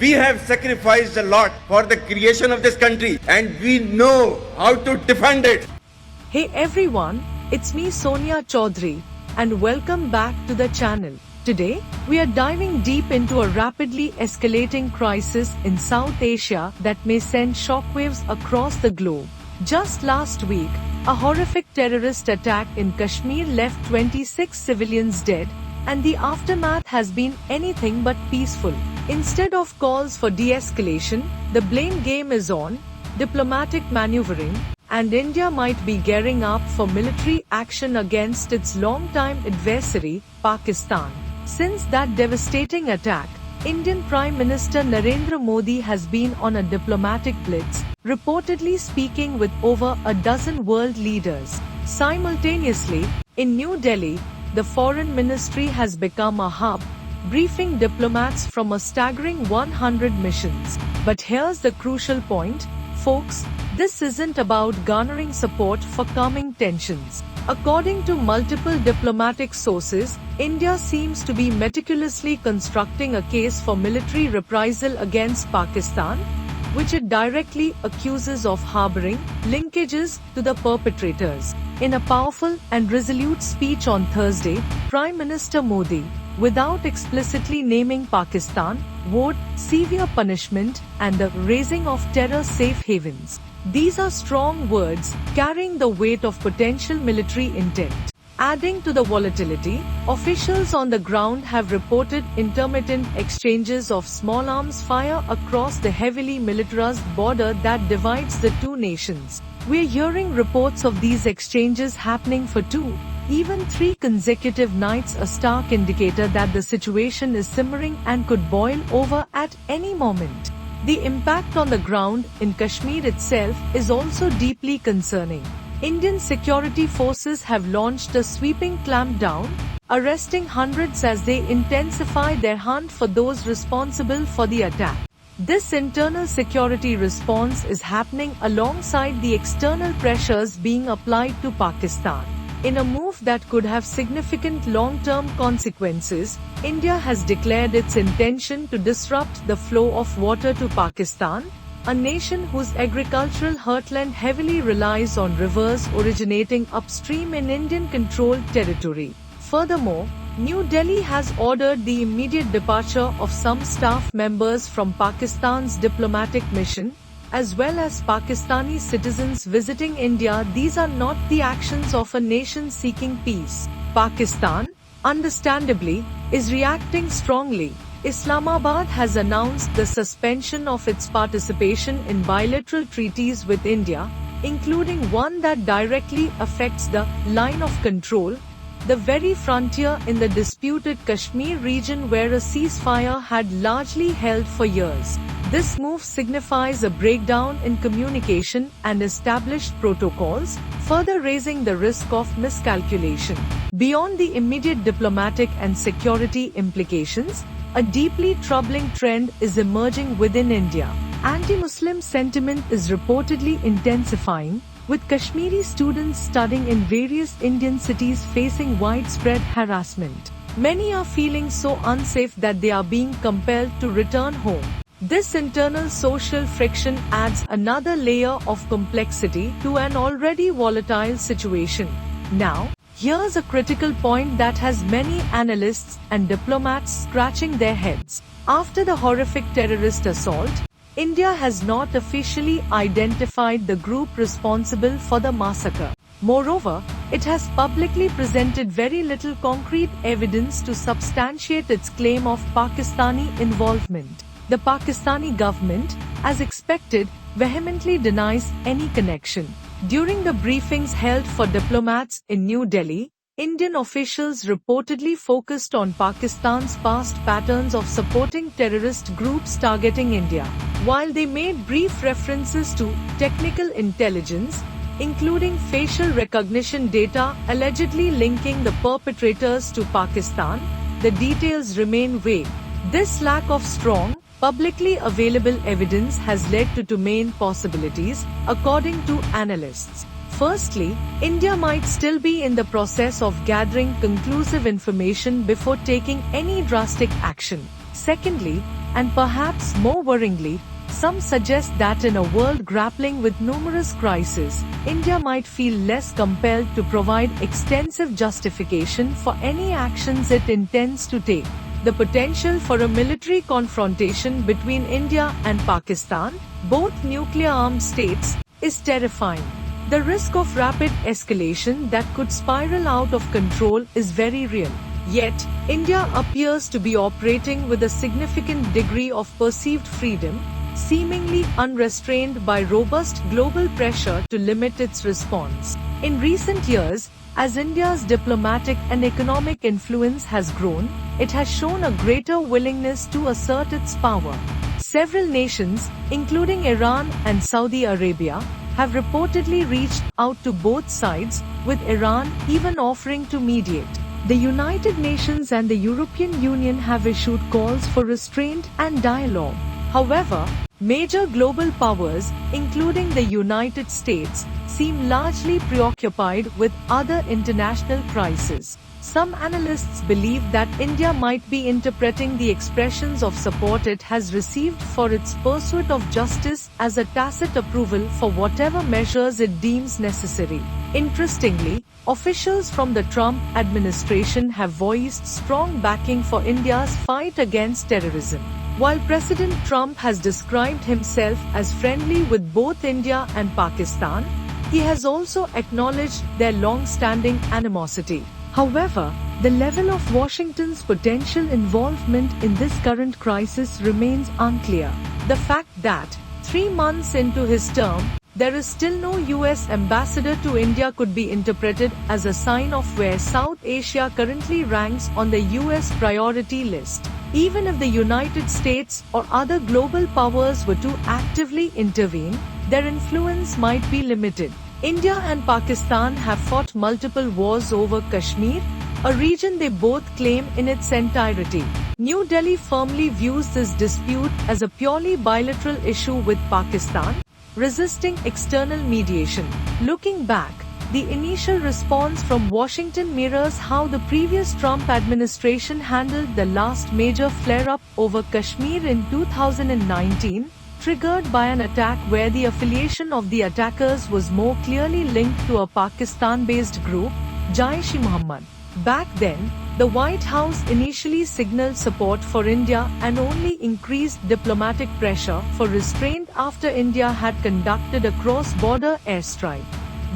We have sacrificed a lot for the creation of this country and we know how to defend it. Hey everyone, it's me Sonia Chaudhary and welcome back to the channel. Today, we are diving deep into a rapidly escalating crisis in South Asia that may send shockwaves across the globe. Just last week, a horrific terrorist attack in Kashmir left 26 civilians dead, and the aftermath has been anything but peaceful. Instead of calls for de-escalation, the blame game is on, diplomatic maneuvering, and India might be gearing up for military action against its longtime adversary, Pakistan. Since that devastating attack, Indian Prime Minister Narendra Modi has been on a diplomatic blitz, reportedly speaking with over a dozen world leaders. Simultaneously, in New Delhi, the Foreign Ministry has become a hub, briefing diplomats from a staggering 100 missions. But here's the crucial point, folks, this isn't about garnering support for calming tensions. According to multiple diplomatic sources, India seems to be meticulously constructing a case for military reprisal against Pakistan, which it directly accuses of harboring linkages to the perpetrators. In a powerful and resolute speech on Thursday, Prime Minister Modi, without explicitly naming Pakistan, vowed severe punishment and the raising of terror safe havens. These are strong words, carrying the weight of potential military intent. Adding to the volatility, officials on the ground have reported intermittent exchanges of small arms fire across the heavily militarized border that divides the two nations. We're hearing reports of these exchanges happening for 2, even 3 consecutive nights, a stark indicator that the situation is simmering and could boil over at any moment. The impact on the ground in Kashmir itself is also deeply concerning. Indian security forces have launched a sweeping clampdown, arresting hundreds as they intensify their hunt for those responsible for the attack. This internal security response is happening alongside the external pressures being applied to Pakistan. In a move that could have significant long-term consequences, India has declared its intention to disrupt the flow of water to Pakistan, a nation whose agricultural heartland heavily relies on rivers originating upstream in Indian-controlled territory. Furthermore, New Delhi has ordered the immediate departure of some staff members from Pakistan's diplomatic mission, as well as Pakistani citizens visiting India. These are not the actions of a nation seeking peace. Pakistan, understandably, is reacting strongly. Islamabad has announced the suspension of its participation in bilateral treaties with India, including one that directly affects the line of control, the very frontier in the disputed Kashmir region where a ceasefire had largely held for years. This move signifies a breakdown in communication and established protocols, further raising the risk of miscalculation. Beyond the immediate diplomatic and security implications, a deeply troubling trend is emerging within India. Anti-Muslim sentiment is reportedly intensifying, with Kashmiri students studying in various Indian cities facing widespread harassment. Many are feeling so unsafe that they are being compelled to return home. This internal social friction adds another layer of complexity to an already volatile situation. Now, here's a critical point that has many analysts and diplomats scratching their heads. After the horrific terrorist assault, India has not officially identified the group responsible for the massacre. Moreover, it has publicly presented very little concrete evidence to substantiate its claim of Pakistani involvement. The Pakistani government, as expected, vehemently denies any connection. During the briefings held for diplomats in New Delhi, Indian officials reportedly focused on Pakistan's past patterns of supporting terrorist groups targeting India. While they made brief references to technical intelligence, including facial recognition data allegedly linking the perpetrators to Pakistan, the details remain vague. This lack of strong, publicly available evidence has led to two main possibilities, according to analysts. Firstly, India might still be in the process of gathering conclusive information before taking any drastic action. Secondly, And perhaps more worryingly, some suggest that in a world grappling with numerous crises, India might feel less compelled to provide extensive justification for any actions it intends to take. The potential for a military confrontation between India and Pakistan, both nuclear-armed states, is terrifying. The risk of rapid escalation that could spiral out of control is very real. Yet, India appears to be operating with a significant degree of perceived freedom, seemingly unrestrained by robust global pressure to limit its response. In recent years, as India's diplomatic and economic influence has grown, it has shown a greater willingness to assert its power. Several nations, including Iran and Saudi Arabia, have reportedly reached out to both sides, with Iran even offering to mediate. The United Nations and the European Union have issued calls for restraint and dialogue. However, major global powers, including the United States, seem largely preoccupied with other international crises. Some analysts believe that India might be interpreting the expressions of support it has received for its pursuit of justice as a tacit approval for whatever measures it deems necessary. Interestingly, officials from the Trump administration have voiced strong backing for India's fight against terrorism. While President Trump has described himself as friendly with both India and Pakistan, he has also acknowledged their long-standing animosity. However, the level of Washington's potential involvement in this current crisis remains unclear. The fact that, 3 months into his term, there is still no US ambassador to India could be interpreted as a sign of where South Asia currently ranks on the US priority list. Even if the United States or other global powers were to actively intervene, their influence might be limited. India and Pakistan have fought multiple wars over Kashmir, a region they both claim in its entirety. New Delhi firmly views this dispute as a purely bilateral issue with Pakistan, resisting external mediation. Looking back, the initial response from Washington mirrors how the previous Trump administration handled the last major flare-up over Kashmir in 2019, triggered by an attack where the affiliation of the attackers was more clearly linked to a Pakistan-based group, Jaish-e-Mohammed. Back then, the White House initially signaled support for India and only increased diplomatic pressure for restraint after India had conducted a cross-border airstrike.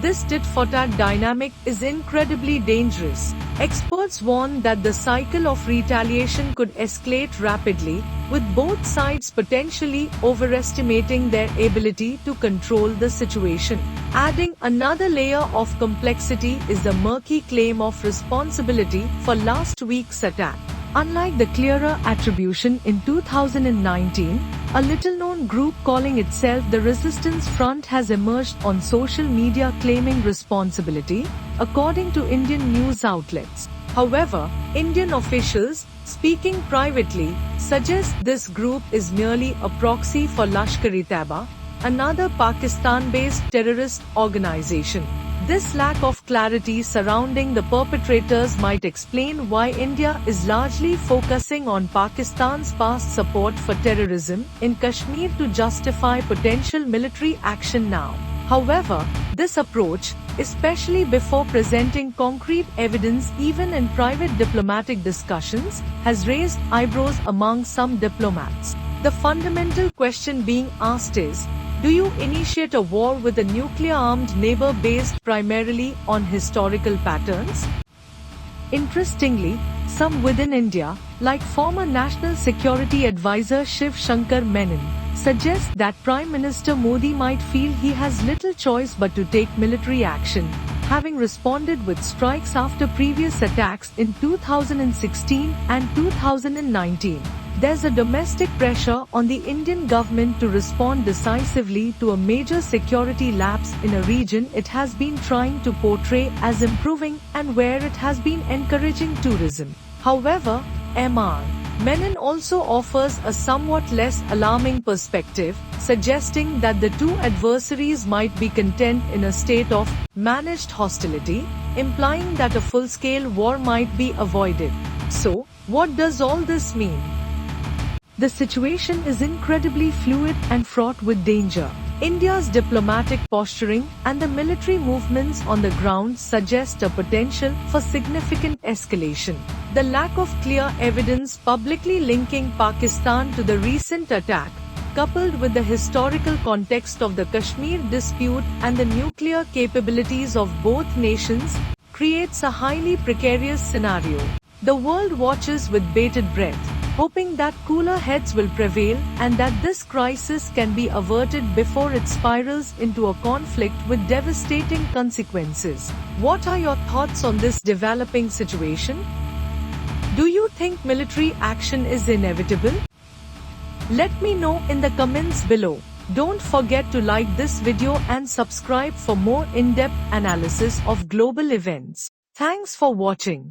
This tit-for-tat dynamic is incredibly dangerous. Experts warn that the cycle of retaliation could escalate rapidly, with both sides potentially overestimating their ability to control the situation. Adding another layer of complexity is the murky claim of responsibility for last week's attack. Unlike the clearer attribution in 2019, a little-known group calling itself the Resistance Front has emerged on social media claiming responsibility, according to Indian news outlets. However, Indian officials, speaking privately, suggest this group is merely a proxy for Lashkar-e-Taiba, another Pakistan-based terrorist organization. This lack of clarity surrounding the perpetrators might explain why India is largely focusing on Pakistan's past support for terrorism in Kashmir to justify potential military action now. However, this approach, especially before presenting concrete evidence even in private diplomatic discussions, has raised eyebrows among some diplomats. The fundamental question being asked is, do you initiate a war with a nuclear-armed neighbor based primarily on historical patterns? Interestingly, some within India, like former National Security Advisor Shiv Shankar Menon, suggest that Prime Minister Modi might feel he has little choice but to take military action, having responded with strikes after previous attacks in 2016 and 2019. There's a domestic pressure on the Indian government to respond decisively to a major security lapse in a region it has been trying to portray as improving and where it has been encouraging tourism. However, Mr. Menon also offers a somewhat less alarming perspective, suggesting that the two adversaries might be content in a state of managed hostility, implying that a full-scale war might be avoided. So, what does all this mean? The situation is incredibly fluid and fraught with danger. India's diplomatic posturing and the military movements on the ground suggest a potential for significant escalation. The lack of clear evidence publicly linking Pakistan to the recent attack, coupled with the historical context of the Kashmir dispute and the nuclear capabilities of both nations, creates a highly precarious scenario. The world watches with bated breath, hoping that cooler heads will prevail and that this crisis can be averted before it spirals into a conflict with devastating consequences. What are your thoughts on this developing situation? Do you think military action is inevitable? Let me know in the comments below. Don't forget to like this video and subscribe for more in-depth analysis of global events. Thanks for watching.